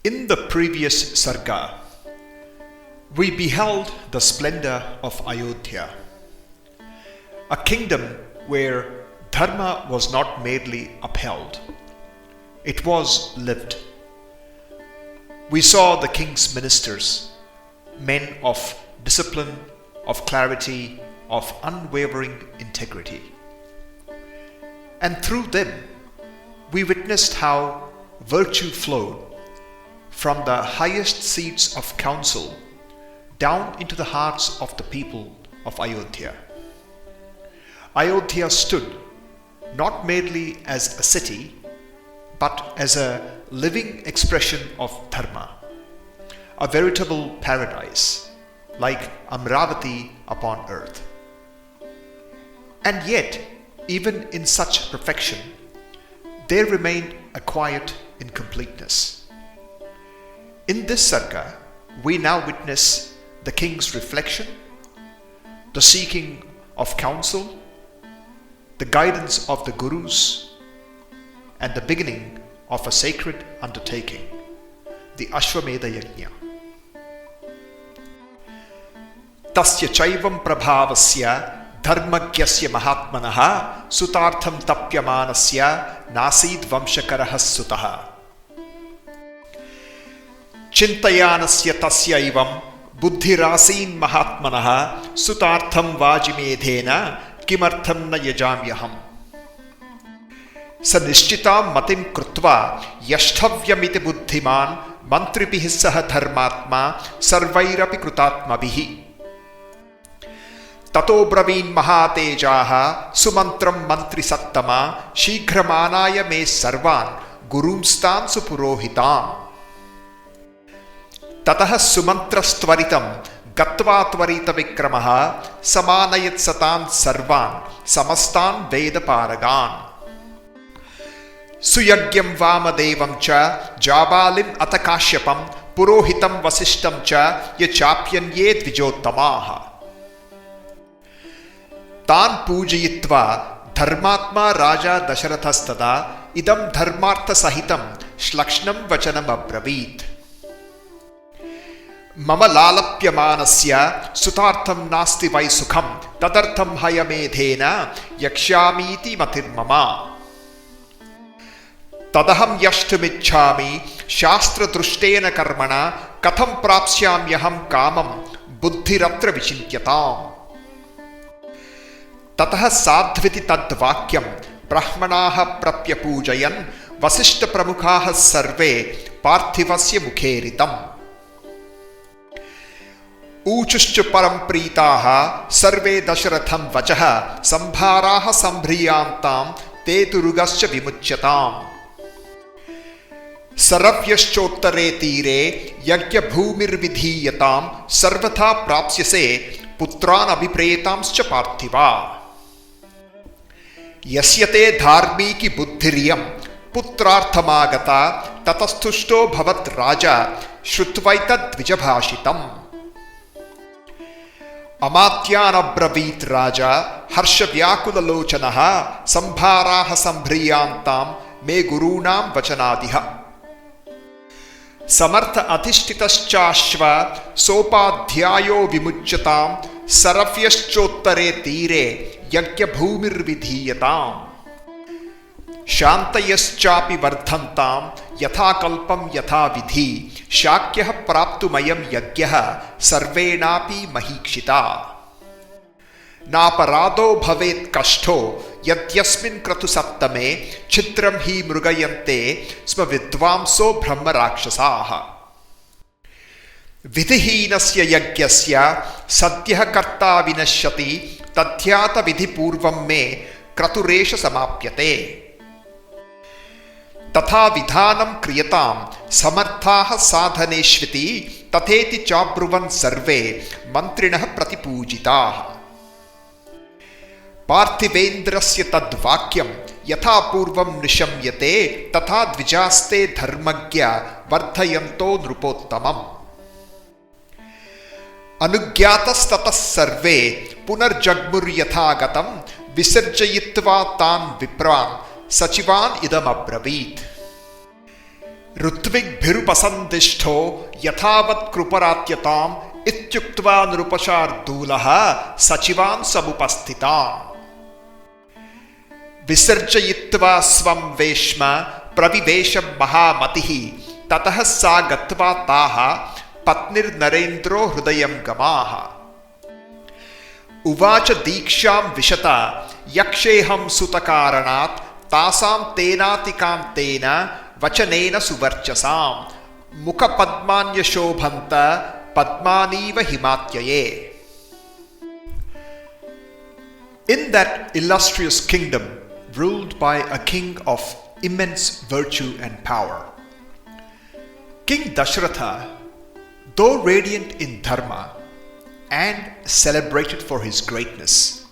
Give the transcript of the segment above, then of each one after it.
In the previous Sarga, we beheld the splendor of Ayodhya, a kingdom where Dharma was not merely upheld, it was lived. We saw the king's ministers, men of discipline, of clarity, of unwavering integrity. And through them, we witnessed how virtue flowed from the highest seats of council down into the hearts of the people of Ayodhya. Ayodhya stood not merely as a city, but as a living expression of Dharma, a veritable paradise, like Amravati upon earth. And yet, even in such perfection, there remained a quiet incompleteness. In this Sarga, we now witness the king's reflection, the seeking of counsel, the guidance of the gurus, and the beginning of a sacred undertaking, the Aśvamedha Yajña. Tasya chaivam prabhavasya dharmagyasya mahatmanaha sutartham tapyamanasya nasid vamshakaraha sutaha. Chintayanasya tasyaivam buddhirasin mahatmanaha sutartham vajimedhena kimartham na yajamyaham. Sanishchitam matim krutva yashthavyamiti buddhiman mantripihi saha dharmatma sarvairapi krutatmabihi. Tato bravin mahatejaha sumantram mantri sattama shighramanaya me sarvan gurumstan supurohitam. Tataha sumantrastvaritam gatva tvarita vikramaha samanayat satan sarvan samastan veda paragan. Suyagyam vamadevam cha jabalim atakashyapam purohitam vasishtam cha yachapyanye dvijottamaha. Tan pujayitva dharmatma raja Daśarathastada idam dharmartha sahitam shlakshnam vachanam abravit. Mama lalapyamanasya sutartham nasti vai sukham tadartham hayamedhena yakshamiti matirmama. Tadaham yashtumichhami shastra drushtena karmana katham prapsyamyaham kamam buddhiratra vichintyatam. Tataha sadhviti tadvakyam brahmanaha prapyapujayan vasishta pramukhaha sarve parthivasya mukheritam. Uchushcha param pritaha sarve Daśaratham vachaha sambharaha sambhriyantam te turugascha vimuchyatam. Saravyaschottare tire yajña bhumir vidhiyatam sarvatha prapsyase putran abhipretamscha parthiva. Yasyate dharmiki buddhiryam putrarthamagata tatastushto bhavat raja shrutvaita dvijabhashitam. Amatyana bravit raja harsha vyakula lochanaha sambharaha sambhriyantam me gurunam vachanadiha. Samartha atishtitaschaashva sopadhyayo vimuchyatam saravyaschottare tire yajña bhumir vidhiyatam. Shantayaschapi vardhantam yatha kalpam yatha vidhi shakyah praptumayam yajñah sarvenapi mahikshita. Naparado bhavet kashto yadyasmin kratu sattame chitram hi mrugayante sma vidvamso brahma rakshasaha. Vidhihinasya yajñasya sadyah karta vinashyati tadhyata vidhi purvam me kraturesha samapyate. Tatha vidhanam kriyatam samarthaha sadhaneshviti tatheti chabruvan sarve mantrinah pratipujitaha. Parthivendrasya tadvakyam yatha purvam nishamyate tatha dvijaste dharmagya vardhayanto nrupottamam. Anugyatas sarve punarjagmur yathagatam visarjayitva tan vipran sachivan idam abravit. ऋत्विग्भिरुपसन्दिष्टो यथावत् कृपरात्यताम् इत्युक्त्वा नृपशार्दूलः सचिवान् समुपस्थितान् विसर्जयित्वा स्वं वेश्म प्रविवेश महामतिः ततः सा गत्वा ताः पत्निर्नरेन्द्रो हृदयं गमाः उवाच दीक्षां विशता यक्षेऽहं सुतकारणात् तासां तेनातिकान्तेन वचनेन सुवर्चसां मुखपद्मान्यशोभन्त पद्मानीव हिमात्यये. In that illustrious kingdom ruled by a king of immense virtue and power, King Daśaratha, though radiant in Dharma and celebrated for his greatness,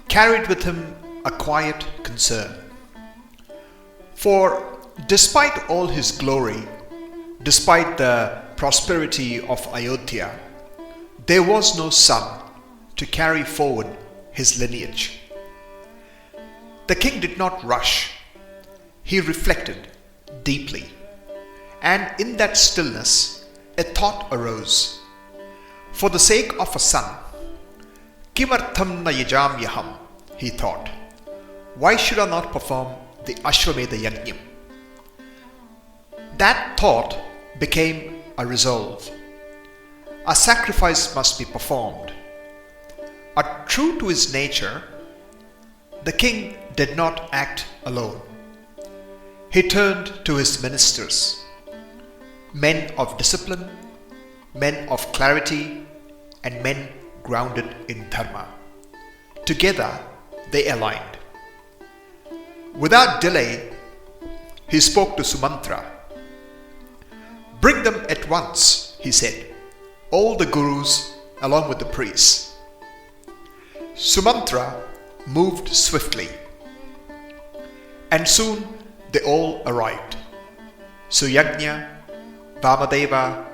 carried with him a quiet concern. For despite all his glory, despite the prosperity of Ayodhya, there was no son to carry forward his lineage. The king did not rush. He reflected deeply. And in that stillness, a thought arose. For the sake of a son, kimartham na yajamyaham, he thought. Why should I not perform the Aśvamedha Yajña? That thought became a resolve. A sacrifice must be performed. True to his nature, the king did not act alone. He turned to his ministers, men of discipline, men of clarity, and men grounded in Dharma. Together they aligned. Without delay, he spoke to Sumantra. Bring them at once, he said, all the gurus along with the priests. Sumantra moved swiftly, and soon they all arrived. So Yajña, Vamadeva,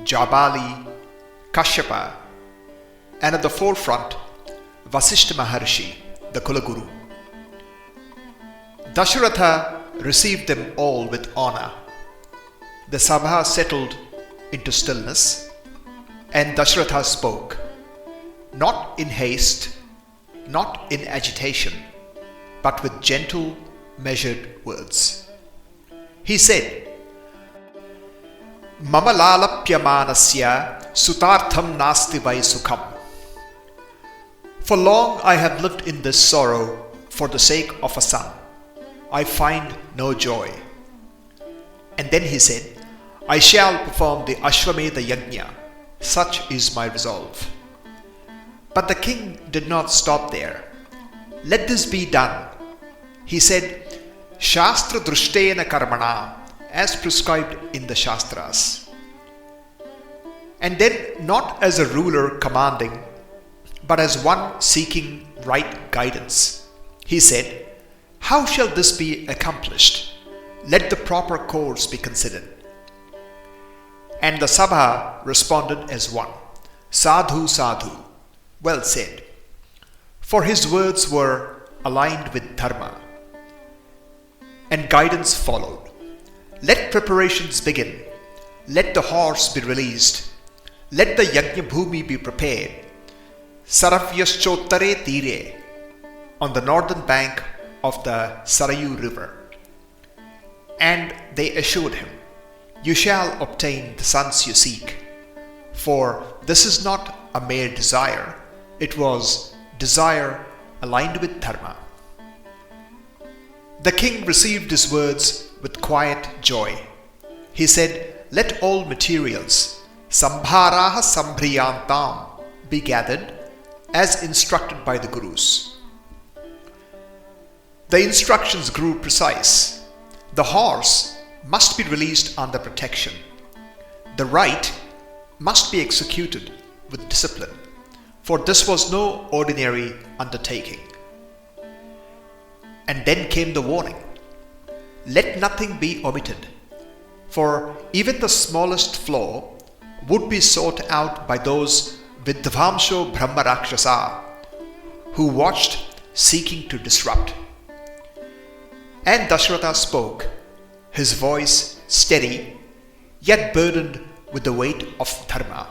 Jabali, Kashyapa, and at the forefront, Vasishtha Maharshi, the Kulaguru. Daśaratha received them all with honor. The sabha settled into stillness, and Daśaratha spoke, not in haste, not in agitation, but with gentle, measured words. He said, Mama lalapyamanasya sutartham nasti vai sukham. For long I have lived in this sorrow for the sake of a son. I find no joy. And then he said, I shall perform the Aśvamedha Yajña. Such is my resolve. But the king did not stop there. Let this be done. He said, Shastra drushtena karmana, as prescribed in the Shastras. And then not as a ruler commanding, but as one seeking right guidance. He said, how shall this be accomplished? Let the proper course be considered. And the Sabha responded as one, Sadhu, Sadhu, well said. For his words were aligned with Dharma. And guidance followed. Let preparations begin. Let the horse be released. Let the Yajña Bhumi be prepared. Saravyaschottare Tire, on the northern bank of the Sarayu river. And they assured him, you shall obtain the sons you seek. For this is not a mere desire, it was desire aligned with Dharma. The king received his words with quiet joy. He said, let all materials, sambharaha sambhriyantam, be gathered as instructed by the gurus. The instructions grew precise. The horse must be released under protection. The rite must be executed with discipline, for this was no ordinary undertaking. And then came the warning, let nothing be omitted, for even the smallest flaw would be sought out by those Vidvamsho Brahma Rakshasa who watched seeking to disrupt. And Daśaratha spoke, his voice steady, yet burdened with the weight of Dharma.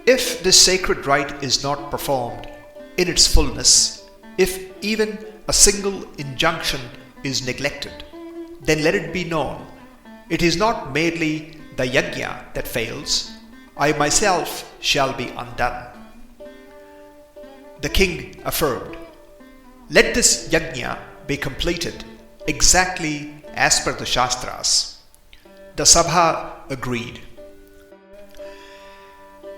If this sacred rite is not performed in its fullness, if even a single injunction is neglected, then let it be known, it is not merely the Yajña that fails, I myself shall be undone. The king affirmed, let this Yajña be completed exactly as per the Shastras. The Sabha agreed.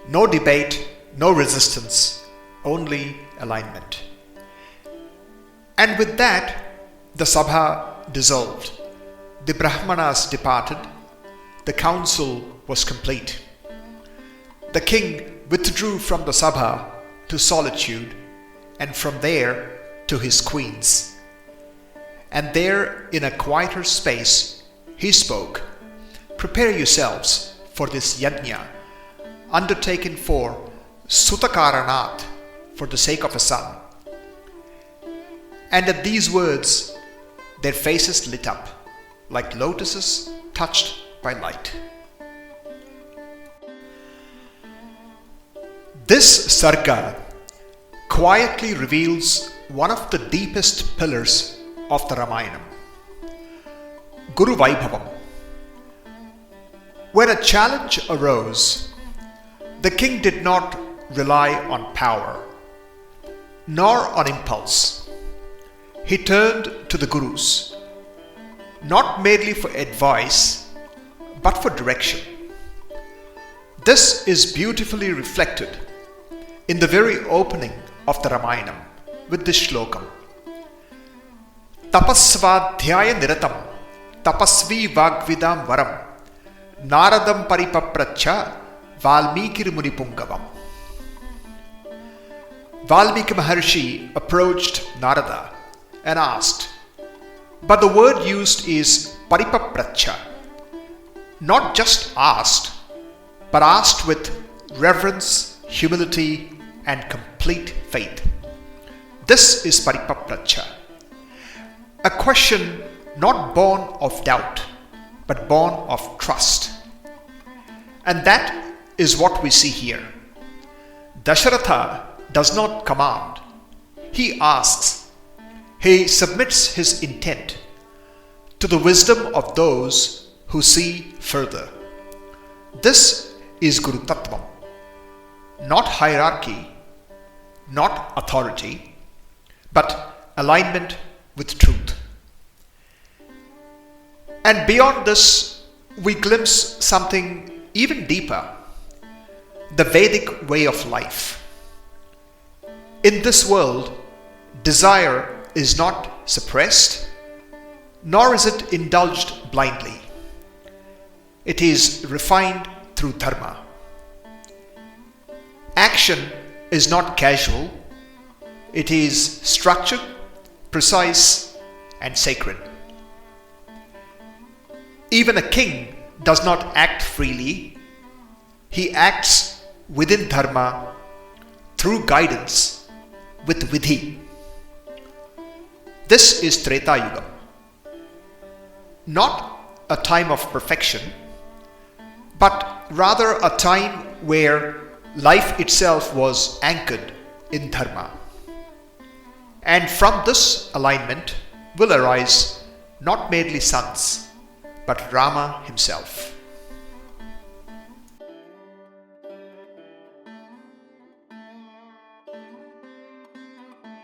No debate, no resistance, only alignment. And with that, the Sabha dissolved. The Brahmanas departed. The council was complete. The king withdrew from the Sabha to solitude, and from there to his queens. And there, in a quieter space, he spoke, prepare yourselves for this Yajña, undertaken for Sutakaranat, for the sake of a son. And at these words, their faces lit up like lotuses touched by light. This Sarga quietly reveals one of the deepest pillars of the Ramayana, Guru Vaibhavam. When a challenge arose, the king did not rely on power, nor on impulse. He turned to the Gurus, not merely for advice, but for direction. This is beautifully reflected in the very opening of the Ramayana with this shlokam. Tapasvadhyaya niratam, tapasvi vagvidam varam, naradam paripapracha, Valmikir Munipungavam. Valmiki Maharshi approached Narada and asked, but the word used is paripapracha, not just asked, but asked with reverence, humility, and complete faith. This is paripapracha, a question not born of doubt, but born of trust. And that is what we see here. Daśaratha does not command. He asks. He submits his intent to the wisdom of those who see further. This is Guru Tattvam. Not hierarchy, not authority, but alignment with truth. And beyond this, we glimpse something even deeper, the Vedic way of life. In this world, desire is not suppressed, nor is it indulged blindly. It is refined through Dharma. Action is not casual, it is structured, precise, and sacred. Even a king does not act freely. He acts within Dharma through guidance with Vidhi. This is Treta Yuga. Not a time of perfection, but rather a time where life itself was anchored in Dharma. And from this alignment will arise not merely sons, but Rama himself.